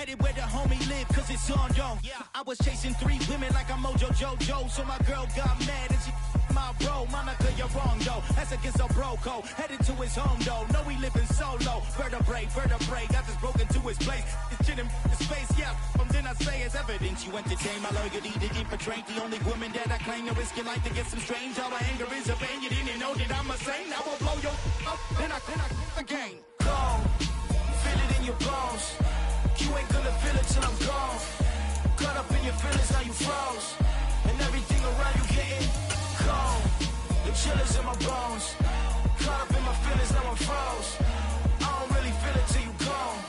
headed where the homie live, cause it's on, yo. I was chasing 3 women like I'm Mojo Jojo, so my girl got mad and she my bro. Monica, you're wrong, though. That's against a bro code. Headed to his home, though. No, he living solo. Vertebrae. I just broke into his place. It's shit in space, yeah. Then I say it's evidence you entertain my loyalty to infiltrate the only woman that I claim to risk your life to get some strange. All my anger is a pain. You didn't know that I'm a saint. I will blow your up, then I again. Gone. Feel it in your bones. You ain't gonna feel it till I'm gone. Caught up in your feelings, now you froze. And everything around you getting cold. The chillers in my bones. Caught up in my feelings, now I'm froze. I don't really feel it till you gone.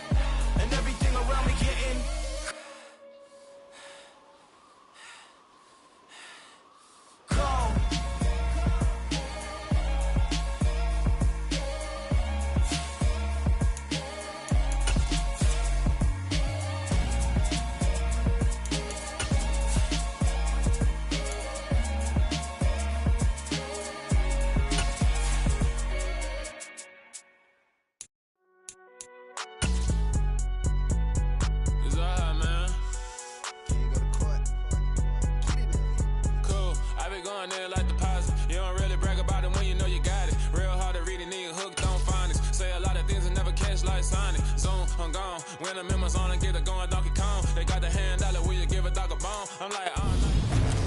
And everything around me getting cold.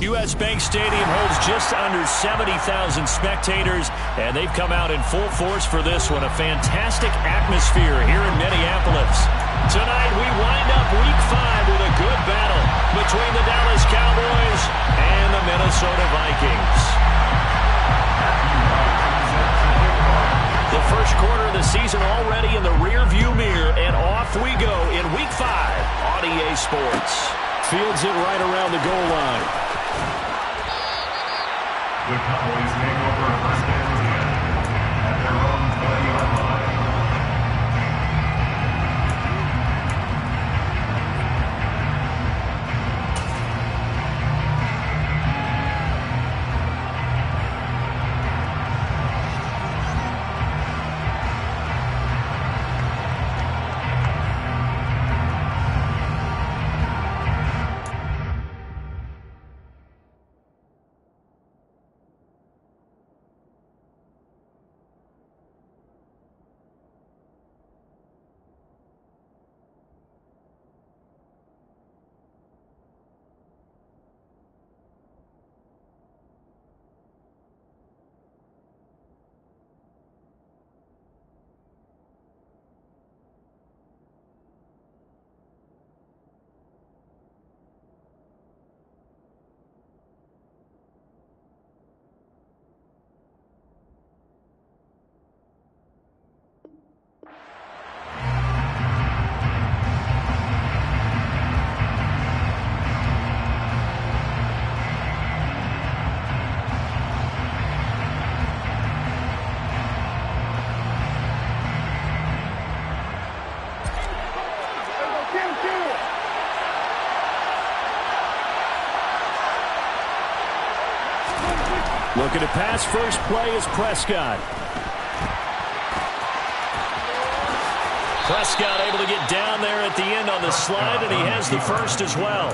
U.S. Bank Stadium holds just under 70,000 spectators, and they've come out in full force for this one. A fantastic atmosphere here in Minneapolis. Tonight, we wind up Week 5 with a good battle between the Dallas Cowboys and the Minnesota Vikings. The first quarter of the season already in the rearview mirror, and off we go in Week 5 on EA Sports. Fields it right around the goal line. The Cowboys take over first and 10 at their own 20-yard line. Looking to pass first play is Prescott. Prescott able to get down there at the end on the slide, and he has the first as well.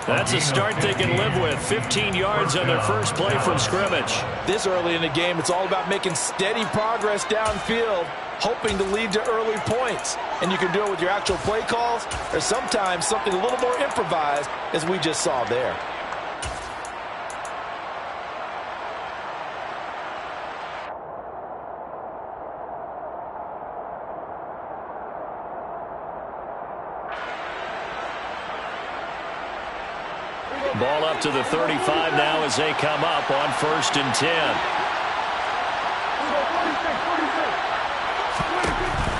That's a start they can live with. 15 yards on their first play from scrimmage. This early in the game, it's all about making steady progress downfield, hoping to lead to early points. And you can do it with your actual play calls, or sometimes something a little more improvised, as we just saw there. Ball up to the 35 now as they come up on 1st and 10.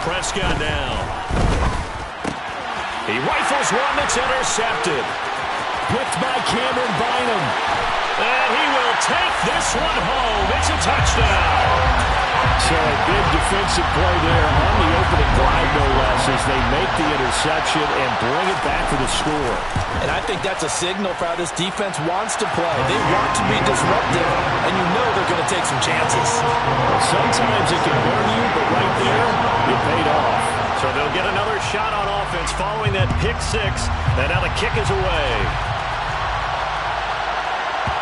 Prescott now. He rifles one that's intercepted. Picked by Cameron Bynum. And he will take this one home. It's a touchdown. So a big defensive play there on the opening drive, no less, as they make the interception and bring it back for the score. And I think that's a signal for how this defense wants to play. They want to be disruptive, and you know they're going to take some chances. Well, sometimes it can burn you, but right there, it paid off. So So they'll get another shot on offense following that pick six. And now the kick is away.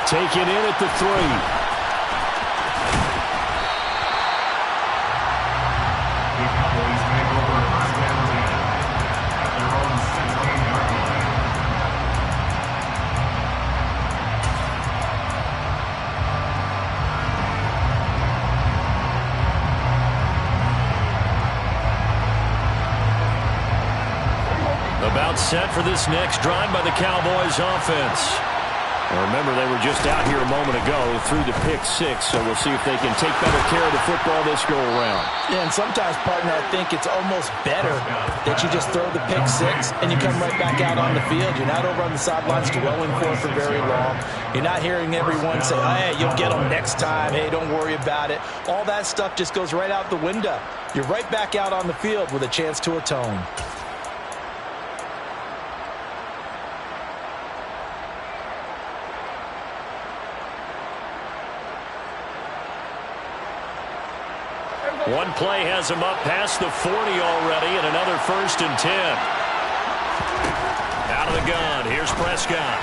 Taken in at the 3. About set for this next drive by the Cowboys offense. Well, remember, they were just out here a moment ago through the pick six, so we'll see if they can take better care of the football this go-around. Yeah, and sometimes, partner, I think it's almost better that you just throw the pick six and you come right back out on the field. You're not over on the sidelines dwelling for very long. You're not hearing everyone say, hey, you'll get them next time. Hey, don't worry about it. All that stuff just goes right out the window. You're right back out on the field with a chance to atone. One play has him up past the 40 already, and another 1st and 10. Out of the gun, here's Prescott.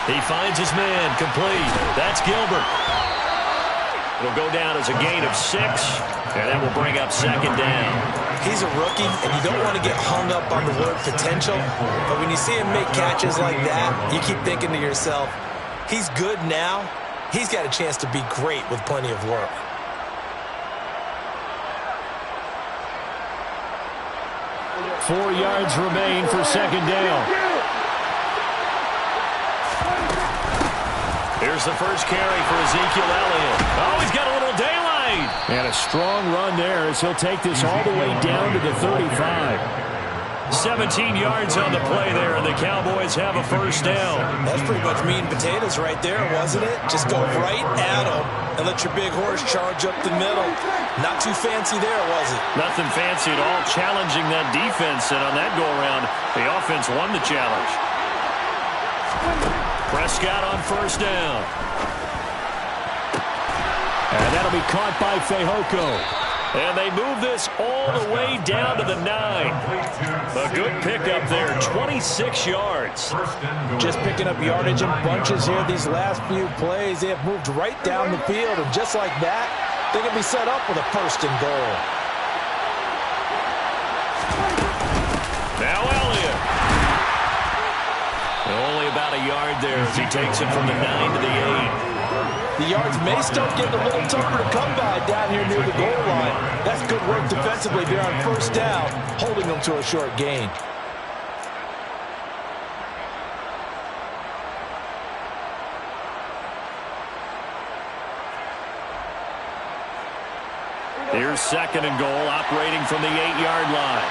He finds his man, complete. That's Gilbert. It'll go down as a gain of 6, and that will bring up 2nd down. He's a rookie, and you don't want to get hung up on the word potential, but when you see him make catches like that, you keep thinking to yourself, he's good now. He's got a chance to be great with plenty of work. 4 yards remain for 2nd down. Here's the first carry for Ezekiel Elliott. Oh, he's got a little daylight. And a strong run there as he'll take this all the way down to the 35. 17 yards on the play there, and the Cowboys have a 1st down. That's pretty much meat and potatoes right there, wasn't it? Just go right at them and let your big horse charge up the middle. Not too fancy there, was it? Nothing fancy at all, challenging that defense, and on that go-around, the offense won the challenge. Prescott on 1st down. And that'll be caught by Fehoko. And they move this all the way down to the 9. A good pickup there, 26 yards. Just picking up yardage in bunches here these last few plays. They have moved right down the field, and just like that, they can be set up with a 1st and goal. Now Elliott. Only about a yard there as he takes it from the 9 to the 8. The yards may start getting a little tougher to come by down here near the goal line. That's good work defensively there on 1st down, holding them to a short gain. Here's 2nd and goal, operating from the 8-yard line.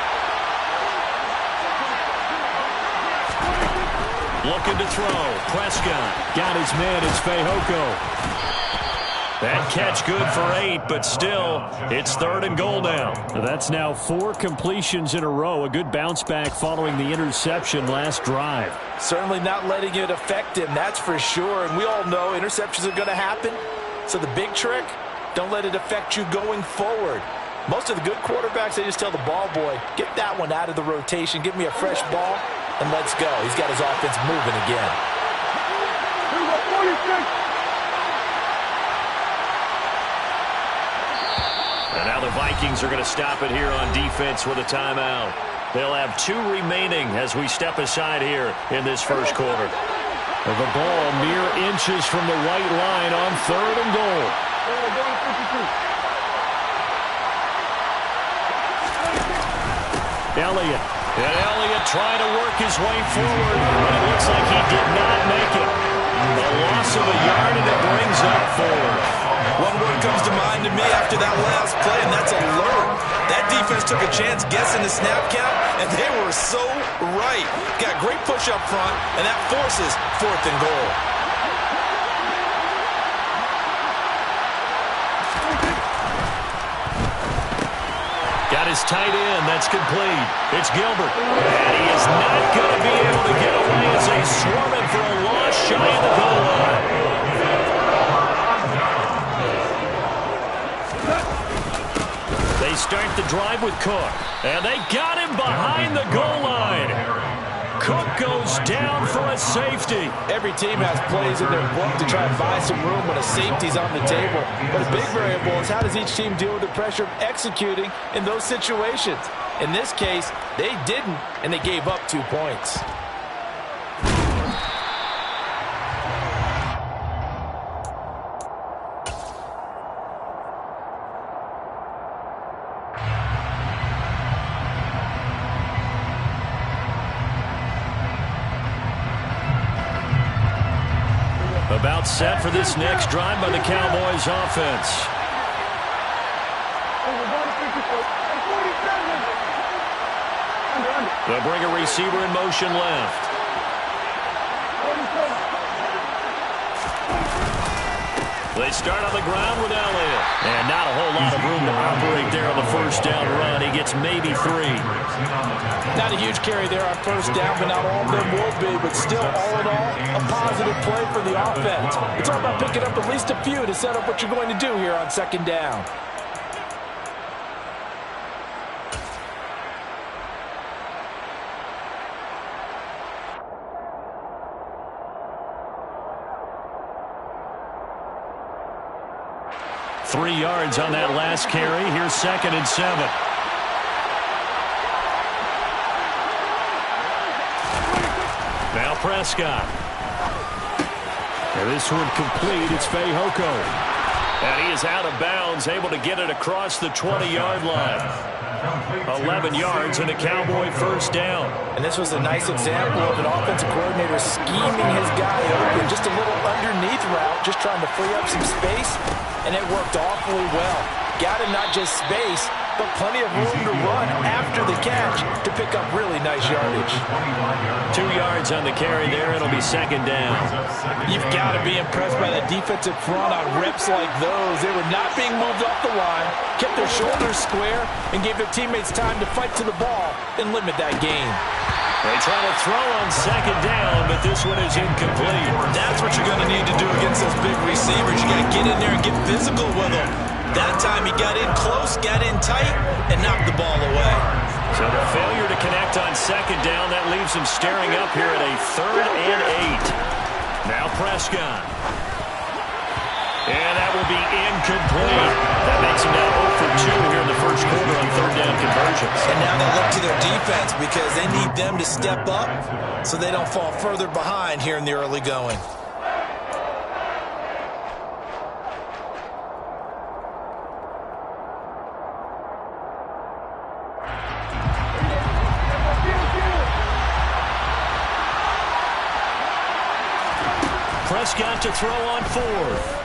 Looking to throw. Prescott got his man. It's Fehoko. That catch good for 8, but still, it's 3rd and goal now. That's now 4 completions in a row. A good bounce back following the interception last drive. Certainly not letting it affect him, that's for sure. And we all know interceptions are going to happen. So the big trick, don't let it affect you going forward. Most of the good quarterbacks, they just tell the ball boy, get that one out of the rotation, give me a fresh ball, and let's go. He's got his offense moving again. And now the Vikings are going to stop it here on defense with a timeout. They'll have 2 remaining as we step aside here in this 1st quarter. The ball mere inches from the white line on 3rd and goal. Elliott. And Elliott trying to work his way forward, but it looks like he did not make it. A loss of a yard, and it brings up 4. One word comes to mind to me after that last play, and that's alert. That defense took a chance guessing the snap count, and they were so right. Got great push up front, and that forces 4th and goal. Got his tight end. That's complete. It's Gilbert. And he is not going to be able to get away as they swarm it for a loss shy of the goal line. They They start the drive with Cook. And they got him behind the goal line. Cook goes down for a safety. Every team has plays in their book to try and buy some room when a safety's on the table. But a big variable is how does each team deal with the pressure of executing in those situations. In this case, they didn't, and they gave up 2 points. About set for this next drive by the Cowboys offense. They'll bring a receiver in motion left. They start on the ground with Elliott. And not a whole lot of room to operate there on the first down run. He gets maybe 3. Not a huge carry there on first down, but not all of them will be. But still, all in all, a positive play for the offense. It's all about picking up at least a few to set up what you're going to do here on second down. Three yards on that last carry. Here's 2nd and 7. Now Prescott. And this one complete. It's Fehoko. And he is out of bounds, able to get it across the 20-yard line. 11 yards and a Cowboy first down. And this was a nice example of an offensive coordinator scheming his guy open. Just a little underneath route, just trying to free up some space. And it worked awfully well. Got him not just space, but plenty of room to run after the catch to pick up really nice yardage. 2 yards on the carry there. It'll be 2nd down. You've got to be impressed by that defensive front on reps like those. They were not being moved off the line, kept their shoulders square, and gave their teammates time to fight to the ball and limit that gain. They try to throw on 2nd down, but this one is incomplete. That's what you're going to need to do against those big receivers. You got to get in there and get physical with them. That time he got in close, got in tight, and knocked the ball away. So the failure to connect on 2nd down, that leaves him staring up here at a 3rd and 8. Now Prescott. And that will be incomplete. That makes him now 0 for 2 here in the first quarter on 3rd down conversions. And now they look to their defense because they need them to step up so they don't fall further behind here in the early going. Prescott to throw on 4th.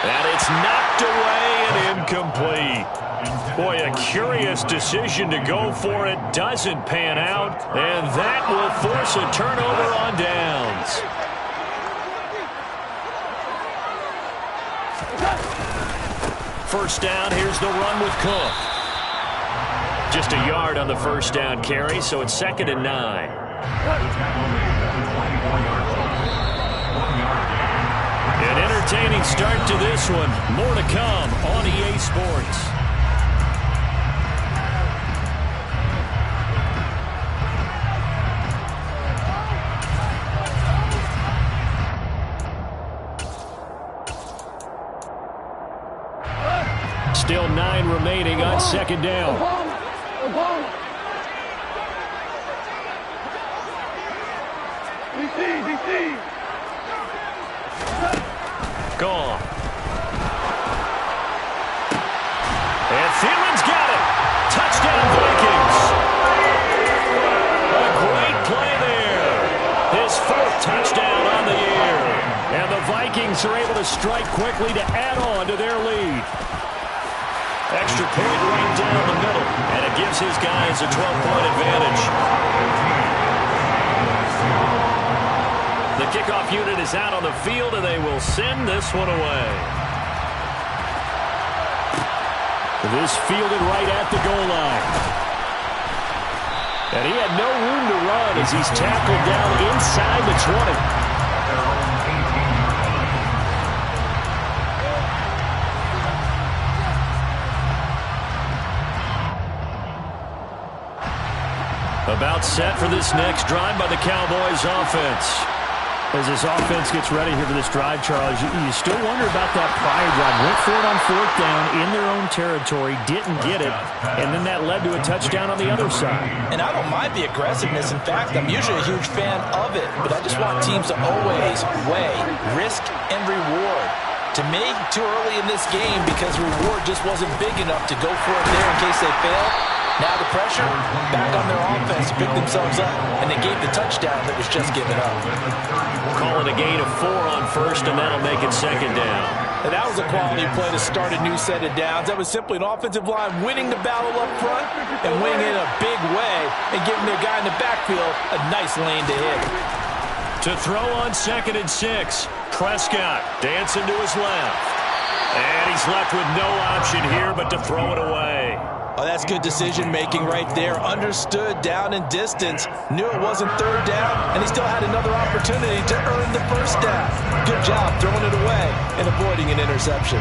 And it's knocked away and incomplete. Boy, a curious decision to go for it. Doesn't pan out. And that will force a turnover on downs. First down, here's the run with Cook. Just a yard on the first down carry, so it's 2nd and 9. An entertaining start to this one. More to come on EA Sports. Still 9 remaining on 2nd down. Gone. And Thielman's got it. Touchdown Vikings. A great play there. His 4th touchdown on the year. And the Vikings are able to strike quickly to add on to their lead. Extra point right down the middle. And it gives his guys a 12-point advantage. The kickoff unit is out on the field, and they will send this one away. This fielded right at the goal line. And he had no room to run as he's tackled down inside the 20. About set for this next drive by the Cowboys offense. As this offense gets ready here for this drive, Charles, you still wonder about that prior drive. Went for it on 4th down in their own territory, didn't get it, and then that led to a touchdown on the other side. And I don't mind the aggressiveness. In fact, I'm usually a huge fan of it, but I just want teams to always weigh risk and reward. To me, too early in this game because reward just wasn't big enough to go for it there in case they fail. Now the pressure, back on their offense to pick themselves up, and they gave the touchdown that was just given up. Call it a gain of 4 on 1st, and that'll make it 2nd down. And that was a quality play to start a new set of downs. That was simply an offensive line winning the battle up front and winning it in a big way and giving their guy in the backfield a nice lane to hit. To throw on 2nd and 6, Prescott dancing to his left. And he's left with no option here but to throw it away. Oh, that's good decision-making right there. Understood down and distance. Knew it wasn't 3rd down, and he still had another opportunity to earn the 1st down. Good job throwing it away and avoiding an interception.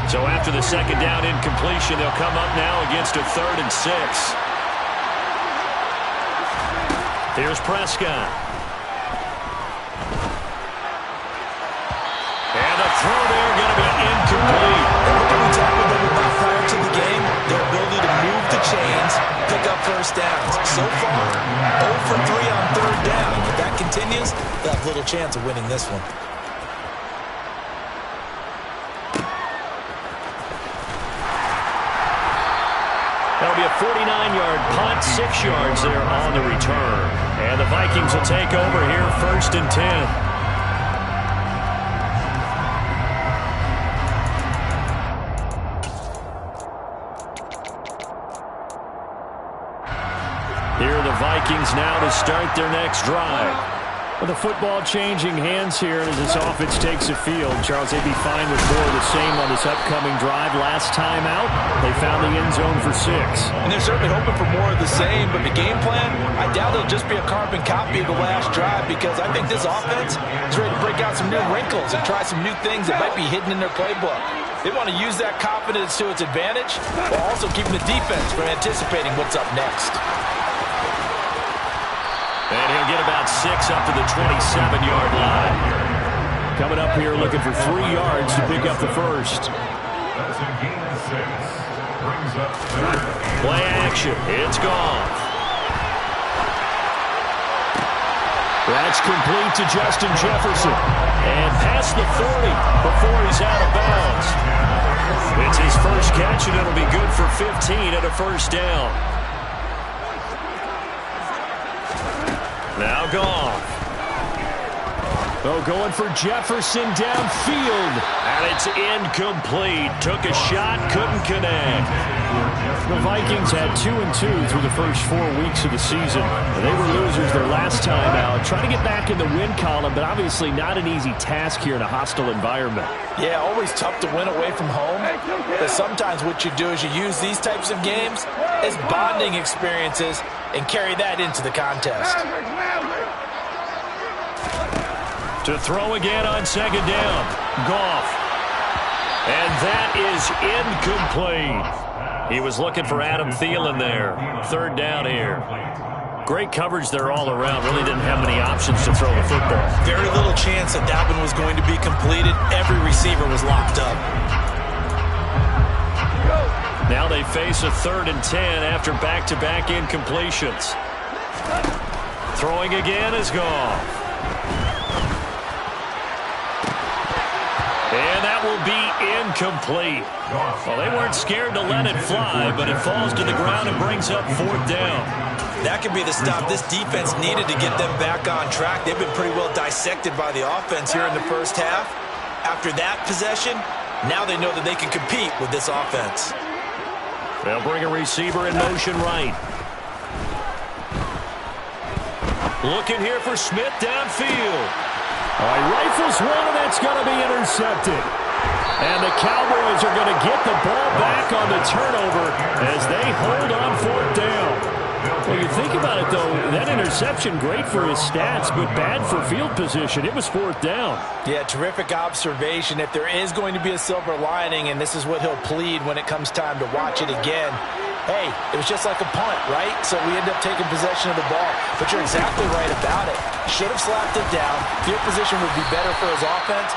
So after the 2nd down incompletion, they'll come up now against a 3rd and 6. Here's Prescott. And the throw there going to be incomplete. What did we talk about prior to the game? Their ability to move the chains, pick up 1st downs. So far, 0 for 3 on 3rd down. If that continues, they'll have little chance of winning this one. That'll be a 49-yard punt, 6 yards there on the return. And the Vikings will take over here 1st and 10. Here are the Vikings now to start their next drive. With the football changing hands here as this offense takes the field, Charles, they'd be fine with more of the same on this upcoming drive. Last time out, they found the end zone for 6. And they're certainly hoping for more of the same, but the game plan, I doubt it'll just be a carbon copy of the last drive because I think this offense is ready to break out some new wrinkles and try some new things that might be hidden in their playbook. They want to use that confidence to its advantage while also keeping the defense from anticipating what's up next. And he'll get about 6 up to the 27-yard line. Coming up here looking for 3 yards to pick up the 1st. That's a gain of 6. Brings up 3rd. Play action. It's gone. That's complete to Justin Jefferson. And past the 40 before he's out of bounds. It's his first catch, and it'll be good for 15 at a 1st down. Now Goff. Oh, going for Jefferson downfield. And it's incomplete. Took a shot, couldn't connect. The Vikings had 2-2 through the first 4 weeks of the season. They were losers their last time out. Trying to get back in the win column, but obviously not an easy task here in a hostile environment. Yeah, always tough to win away from home. But sometimes what you do is you use these types of games as bonding experiences and carry that into the contest. To throw again on 2nd down. Goff. And that is incomplete. He was looking for Adam Thielen there. 3rd down here. Great coverage there all around. Really didn't have many options to throw the football. Very little chance that that one was going to be completed. Every receiver was locked up. Now they face a 3rd and 10 after back-to-back incompletions. Throwing again is Goff. And that will be incomplete. Well, they weren't scared to let it fly, but it falls to the ground and brings up 4th down. That could be the stop this defense needed to get them back on track. They've been pretty well dissected by the offense here in the first half. After that possession, now they know that they can compete with this offense. They'll bring a receiver in motion right. Looking here for Smith downfield. He rifles one, and that's going to be intercepted. And the Cowboys are going to get the ball back on the turnover as they hold on 4th down. Well, you think about it, though, that interception, great for his stats, but bad for field position. It was 4th down. Yeah, terrific observation. If there is going to be a silver lining, and this is what he'll plead when it comes time to watch it again, hey, it was just like a punt, right? So we end up taking possession of the ball. But you're exactly right about it. Should have slapped it down. Field position would be better for his offense.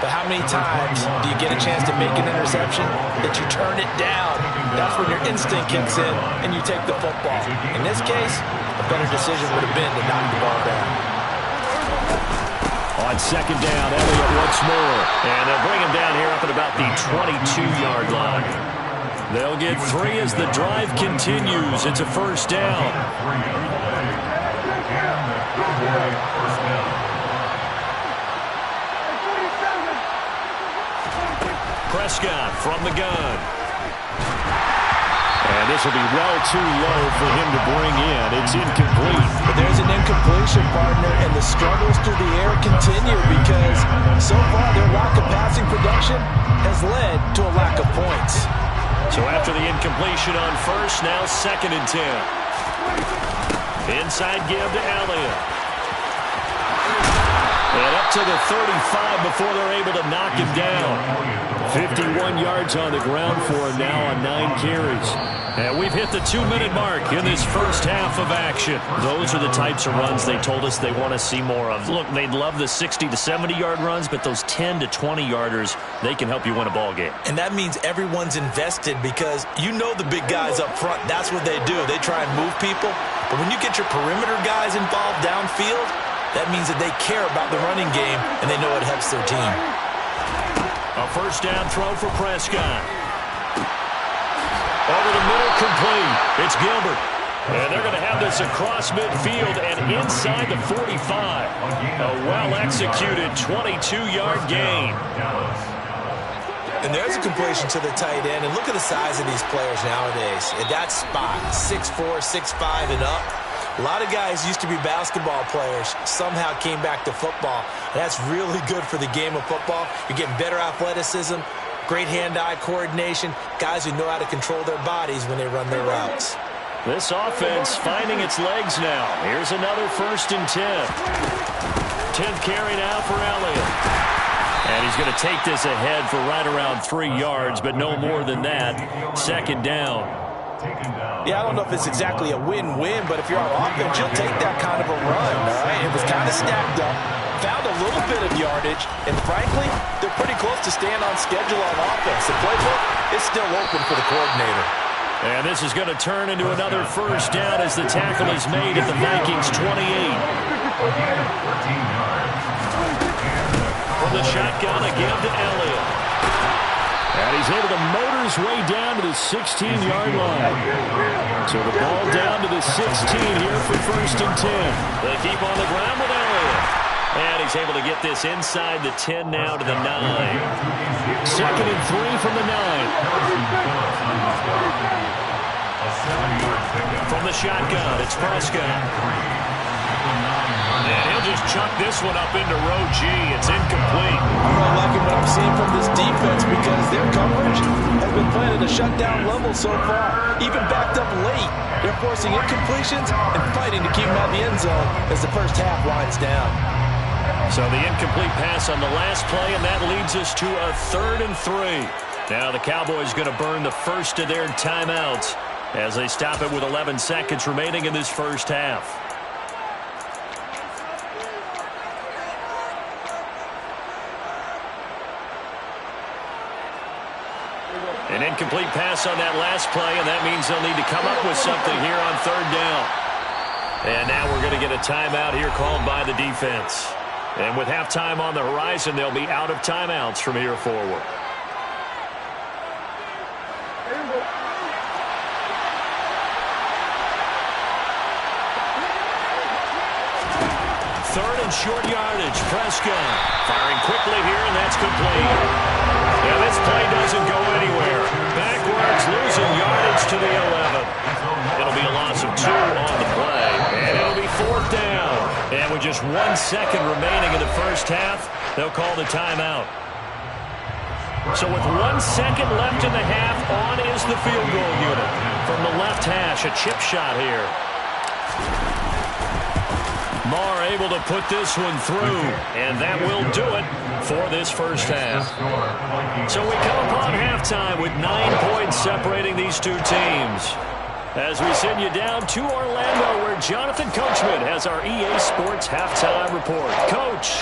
But how many times do you get a chance to make an interception that you turn it down? That's when your instinct kicks in and you take the football. In this case, a better decision would have been to knock the ball down. On 2nd down, Elliott once more. And they'll bring him down here up at about the 22-yard line. They'll get 3 as the drive continues. It's a 1st down. Prescott from the gun. And this will be well too low for him to bring in. It's incomplete. But there's an incompletion, partner, and the struggles through the air continue because so far their lack of passing production has led to a lack of points. So after the incompletion on 1st, now 2nd and 10. Inside give to Elliott. And up to the 35 before they're able to knock him down. 51 yards on the ground for him now on 9 carries. And we've hit the 2-minute mark in this first half of action. Those are the types of runs they told us they want to see more of. Look, they'd love the 60 to 70-yard runs, but those 10 to 20-yarders, they can help you win a ball game. And that means everyone's invested because you know the big guys up front, that's what they do. They try and move people. But when you get your perimeter guys involved downfield, that means that they care about the running game and they know it helps their team. A 1st down throw for Prescott. Over the middle, complete. It's Gilbert. And they're going to have this across midfield and inside the 45. A well-executed 22-yard gain. And there's a completion to the tight end. And look at the size of these players nowadays. At that spot, 6'4", 6'5", and up. A lot of guys used to be basketball players, somehow came back to football. And that's really good for the game of football. You're getting better athleticism, great hand-eye coordination, guys who know how to control their bodies when they run their routes. This offense finding its legs now. Here's another 1st and 10. 10th carry now for Elliott. And he's going to take this ahead for right around 3 yards, but no more than that. 2nd down. Yeah, I don't know if it's exactly a win-win, but if you're on offense, you'll take that kind of a run, all right? It was kind of stacked up, found a little bit of yardage, and frankly, they're pretty close to staying on schedule on offense. The playbook is still open for the coordinator. And this is going to turn into another 1st down as the tackle is made at the Vikings' 28. From the shotgun, a give to Elliott. And he's able to motor his way down to the 16-yard line. So the ball down to the 16 here for 1st and 10. They keep on the ground with Elliott. And he's able to get this inside the 10 now to the 9. 2nd and 3 from the 9. From the shotgun, it's Prescott. And he'll just chuck this one up into row G. It's incomplete. I'm really liking what I'm seeing from this defense because their coverage has been playing at a shutdown level so far. Even backed up late, they're forcing incompletions and fighting to keep them out of the end zone as the first half winds down. So the incomplete pass on the last play, and that leads us to a 3rd and 3. Now the Cowboys going to burn the first of their timeouts as they stop it with 11 seconds remaining in this first half. An incomplete pass on that last play, and that means they'll need to come up with something here on 3rd down. And now we're going to get a timeout here called by the defense. And with halftime on the horizon, they'll be out of timeouts from here forward. Third and short yardage, Prescott firing quickly here, and that's complete. Yeah, this play doesn't go anywhere. Backwards, losing yardage to the 11. It'll be a loss of 2 on the play, and it'll be 4th down. And with just 1 second remaining in the first half, they'll call the timeout. So with 1 second left in the half, on is the field goal unit. From the left hash, a chip shot here. Marr able to put this one through, and that will do it for this first half. So we come upon halftime with 9 points separating these two teams. As we send you down to Orlando, where Jonathan Coachman has our EA Sports halftime report. Coach.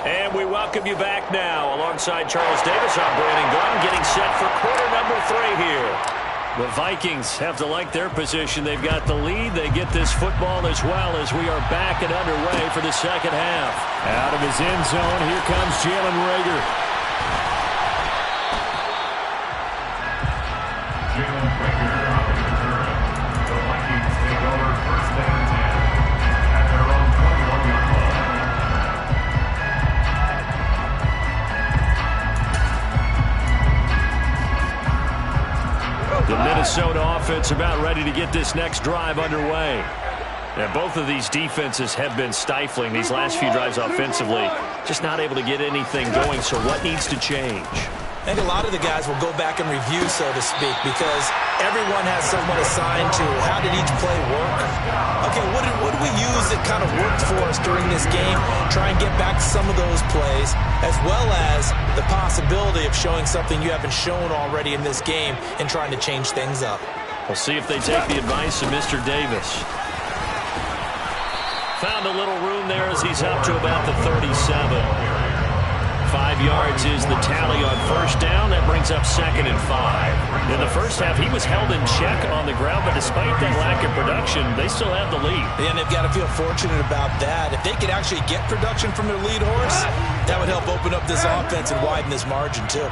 And we welcome you back now. Alongside Charles Davis, I'm Brandon Gunn, getting set for quarter number 3 here. The Vikings have to like their position. They've got the lead. They get this football as well as we are back and underway for the second half. Out of his end zone, here comes Jalen Reagor. Jalen Reagor on the return. The Vikings take over first and 10 at their own 21-yard line. The Minnesota offense about ready to get this next drive underway. And both of these defenses have been stifling these last few drives offensively. Just not able to get anything going, so what needs to change? I think a lot of the guys will go back and review, so to speak, because everyone has someone assigned to how did each play work. Okay, what did we use that kind of worked for us during this game? Try and get back to some of those plays, as well as the possibility of showing something you haven't shown already in this game and trying to change things up. We'll see if they take the advice of Mr. Davis. Found a little room there as he's up to about the 37. 5 yards is the tally on first down. That brings up 2nd and 5. In the first half, he was held in check on the ground, but despite that lack of production, they still have the lead. And they've got to feel fortunate about that. If they could actually get production from their lead horse, that would help open up this offense and widen this margin, too.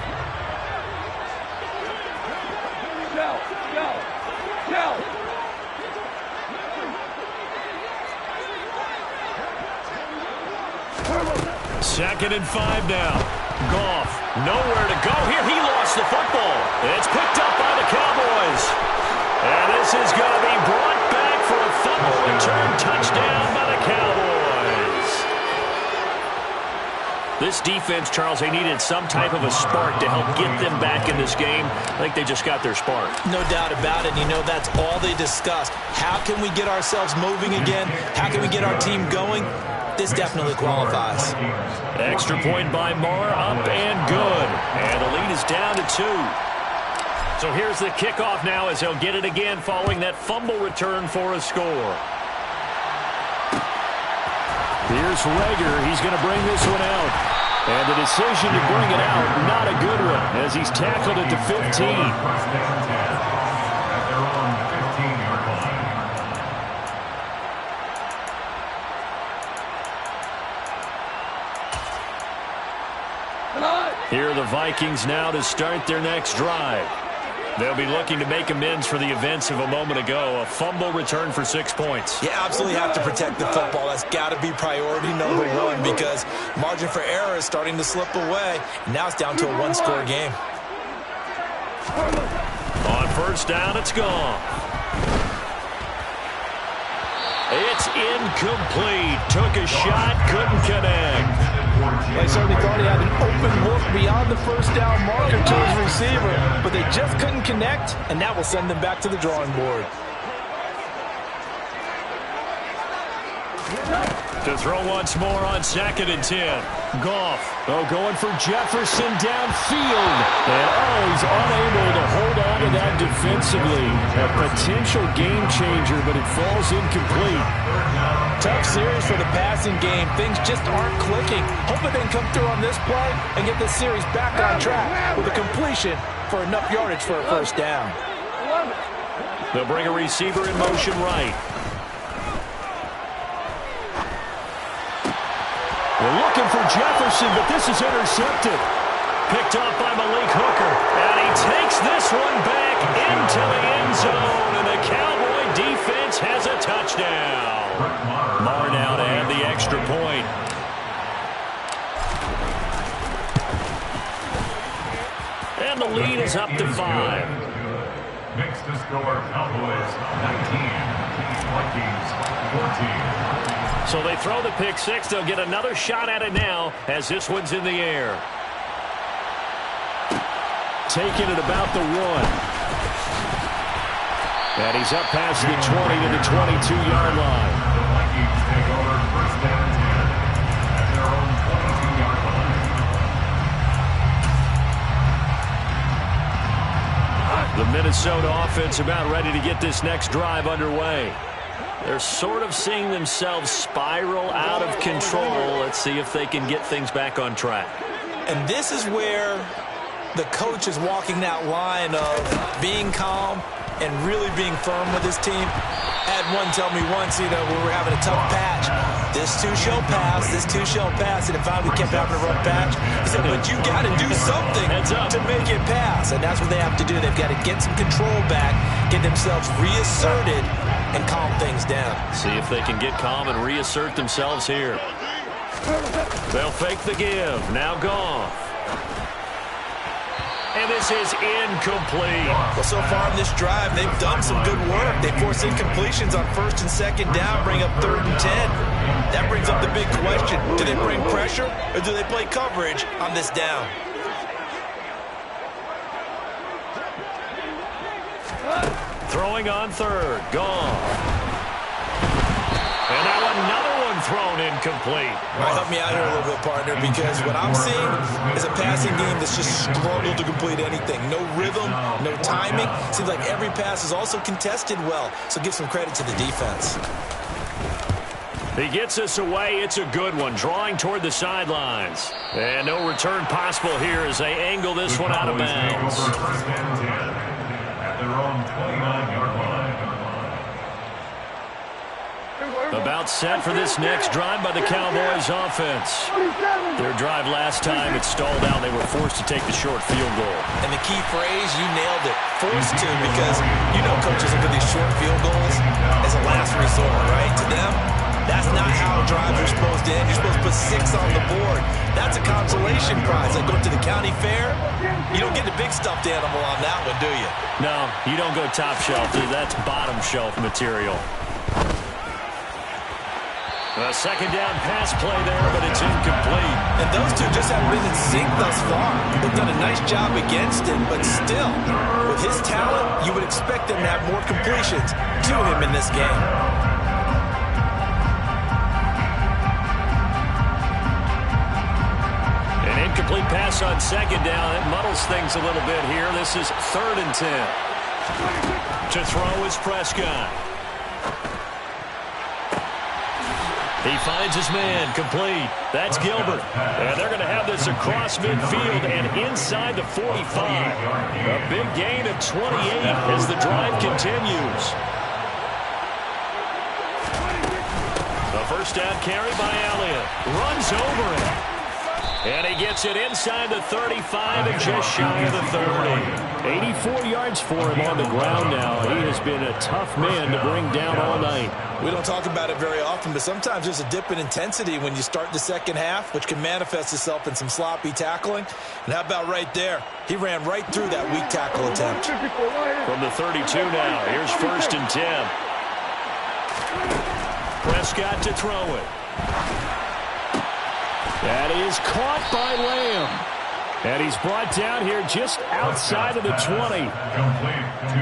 Second and 5 now. Goff, nowhere to go here. He lost the football. It's picked up by the Cowboys. And this is going to be brought back for a fumble return touchdown by the Cowboys. This defense, Charles, they needed some type of a spark to help get them back in this game. I think they just got their spark. No doubt about it. You know, that's all they discussed. How can we get ourselves moving again? How can we get our team going? This definitely qualifies. Extra point by Marr, up and good. And the lead is down to 2. So here's the kickoff now as he'll get it again following that fumble return for a score. Here's Reagor. He's going to bring this one out. And the decision to bring it out, not a good one, as he's tackled at the 15. First and 10 at their own 15-yard line. Here are the Vikings now to start their next drive. They'll be looking to make amends for the events of a moment ago. A fumble return for 6 points. You absolutely have to protect the football. That's got to be priority number 1 because margin for error is starting to slip away. Now it's down to a 1-score game. On first down, it's gone. It's incomplete. Took a shot, couldn't connect. They certainly thought he had an open look beyond the first down marker to his receiver, but they just couldn't connect, and that will send them back to the drawing board. To throw once more on 2nd and 10. Goff, going for Jefferson downfield. And he's unable to hold on to that defensively. A potential game changer, but it falls incomplete. Tough series for the passing game. Things just aren't clicking. Hoping they can come through on this play and get this series back on track with a completion for enough yardage for a first down. They'll bring a receiver in motion right. We're looking for Jefferson, but this is intercepted. Picked off by Malik Hooker. And he takes this one back into the end zone. And the Cowboy defense has a touchdown. Marr now to add the extra point. And the lead is up to 5. Next to score, Cowboys 19, Vikings 14. So they throw the pick 6. They'll get another shot at it now as this one's in the air. Taking it about the 1. And he's up past the 20 to the 22-yard line. The Vikings take over first down and 10 at their own 22-yard line. The Minnesota offense about ready to get this next drive underway. They're sort of seeing themselves spiral out of control. Let's see if they can get things back on track. And this is where the coach is walking that line of being calm and really being firm with his team. I had one tell me once, when we were having a tough patch, this too shall pass, this too shall pass, and if we kept having a rough patch, he said, but you got to do something to make it pass, and that's what they have to do. They've got to get some control back, get themselves reasserted, and calm things down. See if they can get calm and reassert themselves here. They'll fake the give. Now gone. And this is incomplete. Well, so far in this drive, they've done some good work. They force incompletions on first and second down, bring up 3rd and 10. That brings up the big question. Do they bring pressure or do they play coverage on this down? Throwing on 3rd. Gone. And now another one thrown incomplete. All right, help me out here a little bit, partner, because what I'm seeing is a passing game that's just struggled to complete anything. No rhythm, no timing. Seems like every pass is also contested well, so give some credit to the defense. He gets us away. It's a good one, drawing toward the sidelines. And no return possible here as they angle this one out of bounds. First and 10 at their own 29-yard line. About set for this next drive by the Cowboys offense. Their drive last time, it stalled out. They were forced to take the short field goal. And the key phrase, you nailed it, forced to, because coaches look at these short field goals as a last resort, right? To them, that's not how drives are supposed to end. You're supposed to put 6 on the board. That's a consolation prize. Like going to the county fair, you don't get the big stuffed animal on that one, do you? No, you don't go top shelf. That's bottom shelf material. A second down pass play there, but it's incomplete. And those two just haven't been in sync thus far. They've done a nice job against him, but still, with his talent, you would expect them to have more completions to him in this game. An incomplete pass on second down. It muddles things a little bit here. This is 3rd and 10. To throw is Prescott. He finds his man, complete. That's Gilbert. And they're going to have this across midfield and inside the 45. A big gain of 28 as the drive continues. The first down carry by Elliott. Runs over it. And he gets it inside the 35 and just shy of the 30. 84 yards for him on the ground now. He has been a tough man to bring down all night. We don't talk about it very often, but sometimes there's a dip in intensity when you start the second half, which can manifest itself in some sloppy tackling. And how about right there? He ran right through that weak tackle attempt. From the 32 now, here's 1st and 10. Prescott to throw it. That is caught by Lamb. And he's brought down here just outside of the 20.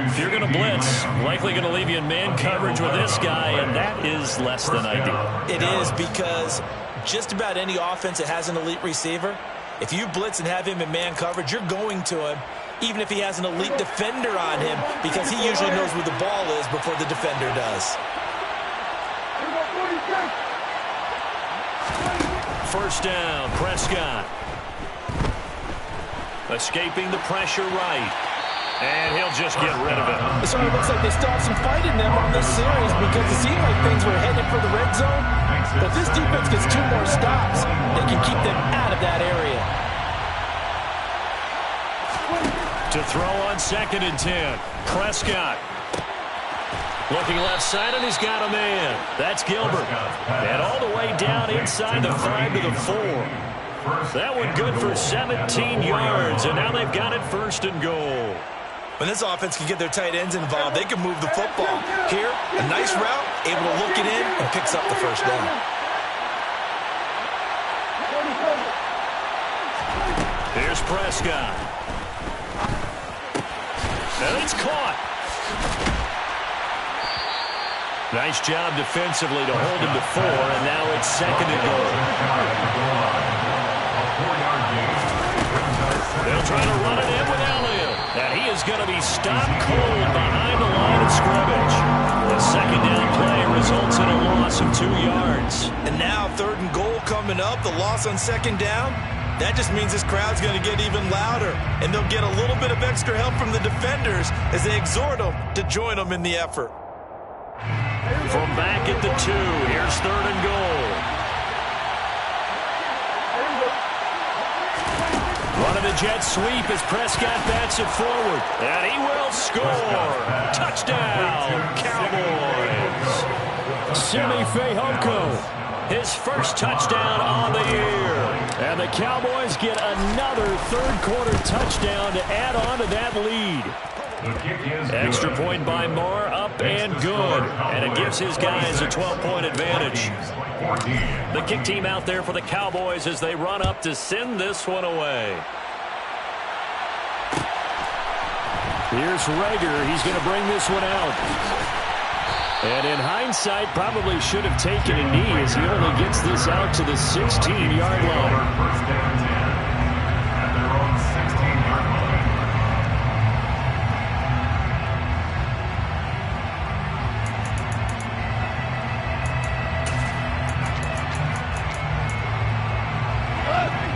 If you're going to blitz, likely going to leave you in man coverage with this guy, and that is less than ideal. It is, because just about any offense that has an elite receiver, if you blitz and have him in man coverage, you're going to him, even if he has an elite defender on him, because he usually knows where the ball is before the defender does. First down, Prescott. Escaping the pressure right. And he'll just get rid of it. So it looks like they still have some fight in them on this series, because it seemed like things were headed for the red zone. But if this defense gets 2 more stops, they can keep them out of that area. To throw on 2nd and 10. Prescott. Looking left side, and he's got a man. That's Gilbert. And all the way down inside the 5 to the 4. That one good for 17 yards, and now they've got it 1st and goal. When this offense can get their tight ends involved, they can move the football. Here, a nice route, able to look it in, and picks up the 1st down. Here's Prescott. And it's caught. Nice job defensively to hold him to 4, and now it's second and goal. They'll try to run it in with Elliott, and he is going to be stopped cold behind the line of scrimmage. The second down play results in a loss of 2 yards. And now third and goal coming up, the loss on second down. That just means this crowd's going to get even louder, and they'll get a little bit of extra help from the defenders as they exhort them to join them in the effort. From back at the 2, here's third and goal. Running the jet sweep as Prescott bats it forward, and he will score. Touchdown, Cowboys. Simi Fehoko, his first touchdown on the year. And the Cowboys get another third-quarter touchdown to add on to that lead. Extra point by Moore, up and good. And it gives his guys a 12-point advantage. The kick team out there for the Cowboys as they run up to send this one away. Here's Reagor. He's going to bring this one out. And in hindsight, probably should have taken a knee as he only gets this out to the 16-yard line. First down 10 at their own 16-yard line.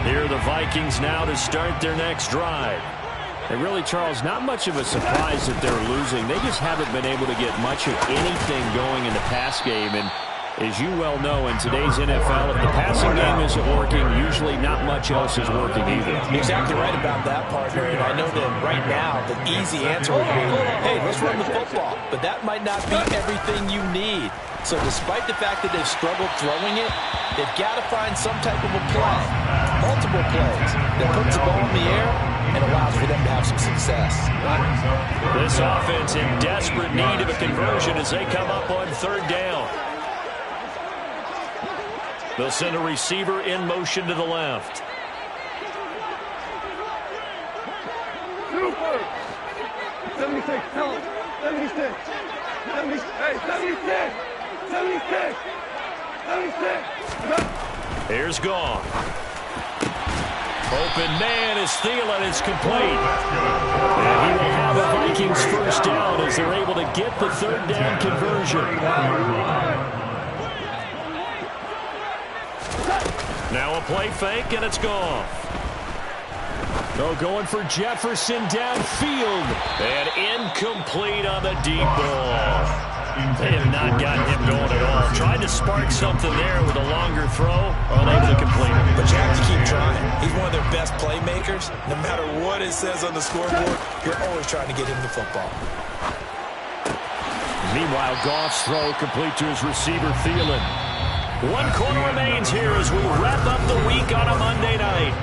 Here are the Vikings now to start their next drive. And really, Charles, not much of a surprise that they're losing. They just haven't been able to get much of anything going in the pass game. And as you well know, in today's NFL, if the passing game isn't working, usually not much else is working either. You're exactly right about that, partner. And I know that right now the easy answer would be, hey, let's run the football. But that might not be everything you need. So despite the fact that they've struggled throwing it, they've got to find some type of a play, multiple plays, that puts the ball in the air and allows for them to have some success. This offense in desperate need of a conversion as they come up on third down. They'll send a receiver in motion to the left. Super! 76, tell him. 76. 76. Hey, 76. 76. 76. Here's Goff. Open man is Thielen. It's complete. And he will have the Vikings first down as they're able to get the third down conversion. Now a play fake, and it's Goff. No, going for Jefferson downfield. And incomplete on the deep ball. They have not gotten him going at all. Tried to spark something there with a longer throw. Unable to complete it. But you have to keep trying. He's one of their best playmakers. No matter what it says on the scoreboard, you're always trying to get him the football. Meanwhile, Goff's throw complete to his receiver, Thielen. 1 quarter remains here as we wrap up the week on a Monday night.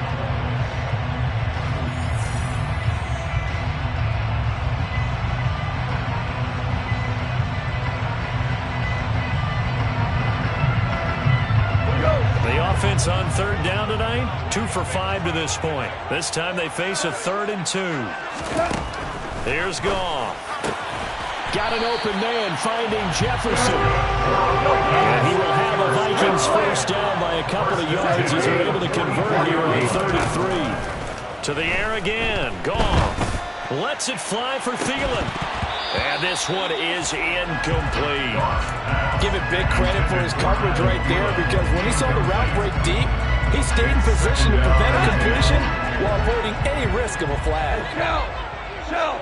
Offense on third down tonight, 2 for 5 to this point. This time they face a 3rd and 2. Here's Goff. Got an open man finding Jefferson. And he will have a Vikings first down by a couple of yards as they're able to convert here on 3rd and 3. To the air again. Goff lets it fly for Thielen. And this one is incomplete. Give it big credit for his coverage right there because when he saw the route break deep, he stayed in position to prevent a completion while avoiding any risk of a flag. Shell!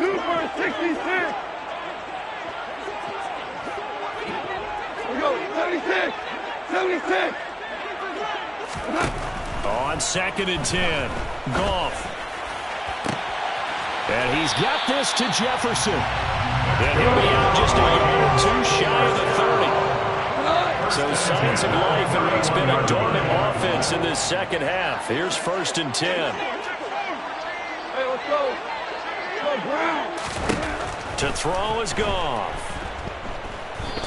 Super 66! We go, 76! 76! On 2nd and 10, Goff. And he's got this to Jefferson. And he'll be out just a yard or 2 shy of the 30. So signs of life in what's been a dormant offense in this second half. Here's 1st and 10. Hey, let's go. Go, Brown. To throw is Goff.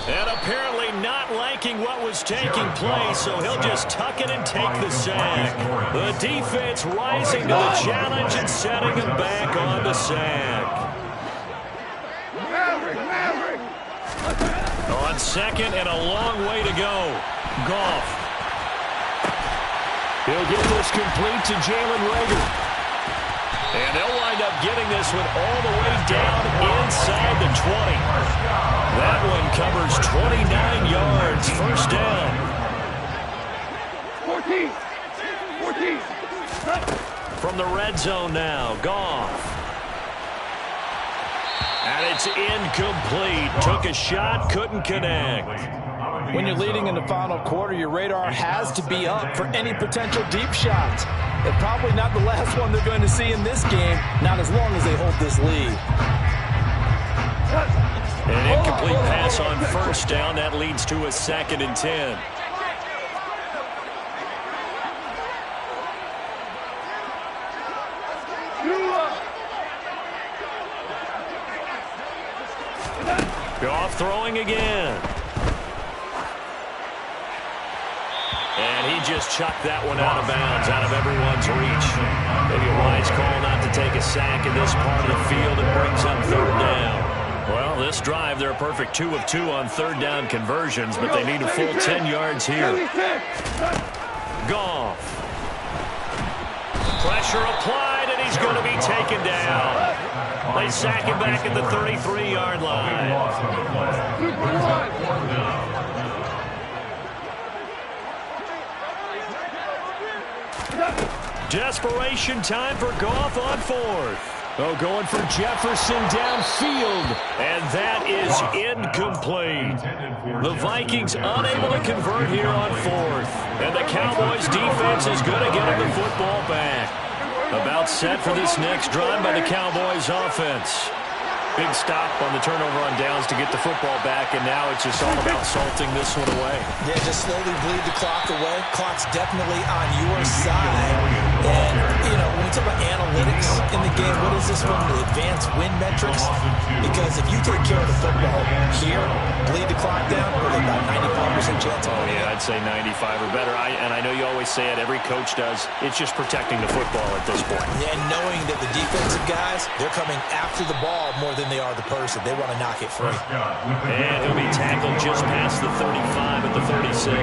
And apparently not liking what was taking place, so he'll just tuck it and take the sack. The defense rising to the challenge and setting him back on the sack. Maverick! On second and a long way to go. Goff. He'll get this complete to Jalen Reagor. And they'll wind up getting this one all the way down inside the 20. That one covers 29 yards. First down. 14. From the red zone now, Goff. And it's incomplete. Took a shot, couldn't connect. When you're leading in the final quarter, your radar has to be up for any potential deep shots. And probably not the last one they're going to see in this game, not as long as they hold this lead. An incomplete pass on first down. That leads to a 2nd and 10. Goff throwing again. And he just chucked that one out of bounds, out of everyone's reach. Maybe a wise call not to take a sack in this part of the field. It brings up 3rd down. Well, this drive, they're a perfect 2 of 2 on 3rd down conversions, but they need a full 10 yards here. Goff. Pressure applied, and he's going to be taken down. They sack him back at the 33-yard line. Desperation time for Goff on 4th. Oh, going for Jefferson downfield. And that is incomplete. The Vikings unable to convert here on 4th. And the Cowboys defense is going to get him the football back. About set for this next drive by the Cowboys offense. Big stop on the turnover on downs to get the football back, and now it's just all about salting this one away. Yeah, just slowly bleed the clock away. Clock's definitely on your side. And, you know, when we talk about analytics in the game, what is this one? The advanced win metrics? Because if you take care of the football here, bleed the clock down, we're about 95% chance of winning. Yeah, I'd say 95 or better. And I know you always say it, every coach does. It's just protecting the football at this point. Yeah, and knowing that the defensive guys, they're coming after the ball more than they are the person. They want to knock it free. And he'll be tackled just past the 35 at the 36.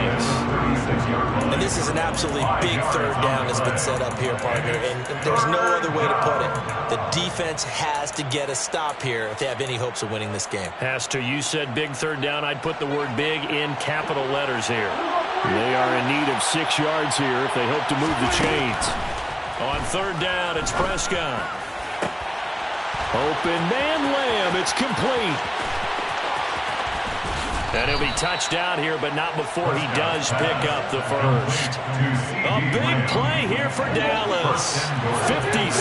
And this is an absolutely big 3rd down that's been set up here, partner, and there's no other way to put it. The defense has to get a stop here if they have any hopes of winning this game. Has to. You said big 3rd down. I'd put the word big in capital letters here. They are in need of 6 yards here if they hope to move the chains. On 3rd down, it's Prescott. Open man Lamb. It's complete. And he'll be touched out here, but not before he does pick up the first. A big play here for Dallas. 56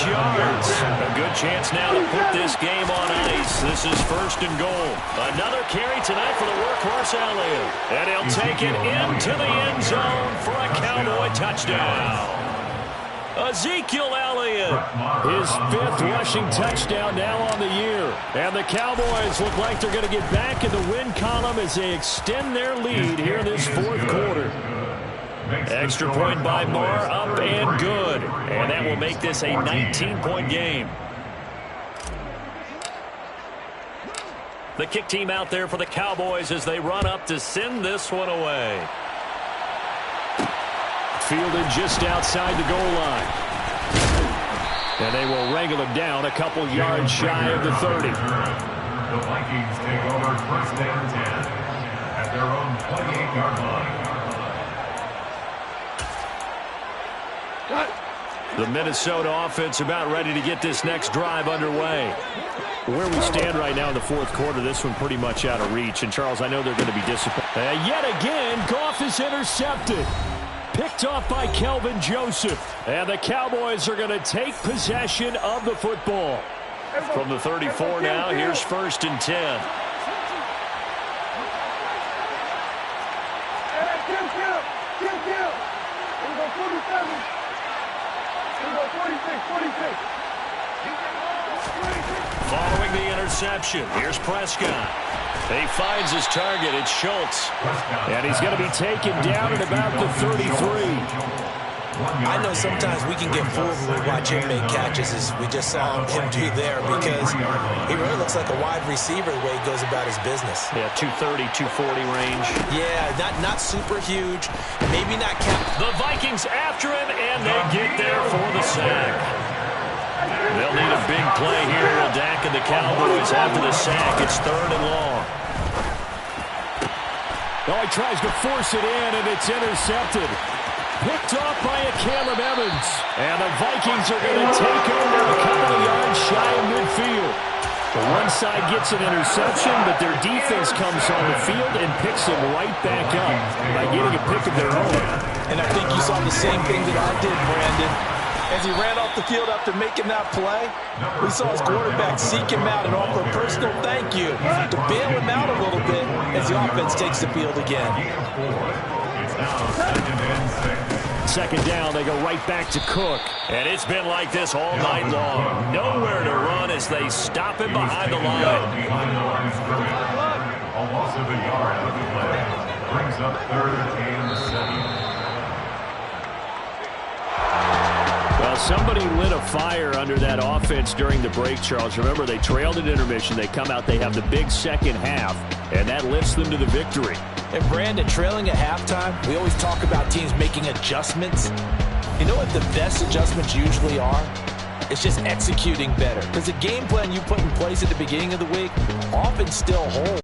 yards. A good chance now to put this game on ice. This is 1st and goal. Another carry tonight for the workhorse Elliott. And he'll take it into the end zone for a Cowboy touchdown. Ezekiel Elliott, his 5th rushing touchdown now on the year. And the Cowboys look like they're going to get back in the win column as they extend their lead here in this 4th quarter. Extra point by Marr, up and good. And that will make this a 19-point game. The kick team out there for the Cowboys as they run up to send this one away. Fielded just outside the goal line. And they will wrangle him down a couple yards shy of the 30. The Vikings take over 1st and 10 at their own 28-yard line. The Minnesota offense about ready to get this next drive underway. Where we stand right now in the 4th quarter, this one pretty much out of reach. And, Charles, I know they're going to be disappointed. Yet again, Goff is intercepted. Picked off by Kelvin Joseph. And the Cowboys are going to take possession of the football. From the 34 now, here's 1st and 10. Following the interception, here's Prescott. He finds his target. It's Schultz. And he's going to be taken down at about the 33. I know sometimes we can get fooled when we watch him make catches, as we just saw him do there, because he really looks like a wide receiver the way he goes about his business. Yeah, 230, 240 range. Yeah, not super huge, maybe not cap. The Vikings after him, and they get there for the sack. They'll need a big play here. Will Dak and the Cowboys after the sack. It's 3rd and long. Oh, he tries to force it in, and it's intercepted. Picked off by a Caleb Evans. And the Vikings are going to take over a couple of yards shy of midfield. The one side gets an interception, but their defense comes on the field and picks them right back up by getting a pick of their own. And I think you saw the same thing that I did, Brandon. As he ran off the field after making that play, we saw his quarterback seek him out and offer a personal thank you to bail him out a little bit as the offense takes the field again. It's now 2nd and 6. 2nd down, they go right back to Cook. And it's been like this all night long. Nowhere to run as they stop him behind the line. Behind the line of scrimmage. A loss of a yard on the play. Brings up 3rd and 7. Well, somebody lit a fire under that offense during the break, Charles. Remember, they trailed at intermission. They come out, they have the big second half, and that lifts them to the victory. And Brandon, trailing at halftime, we always talk about teams making adjustments. You know what the best adjustments usually are? It's just executing better. Because the game plan you put in place at the beginning of the week often still holds.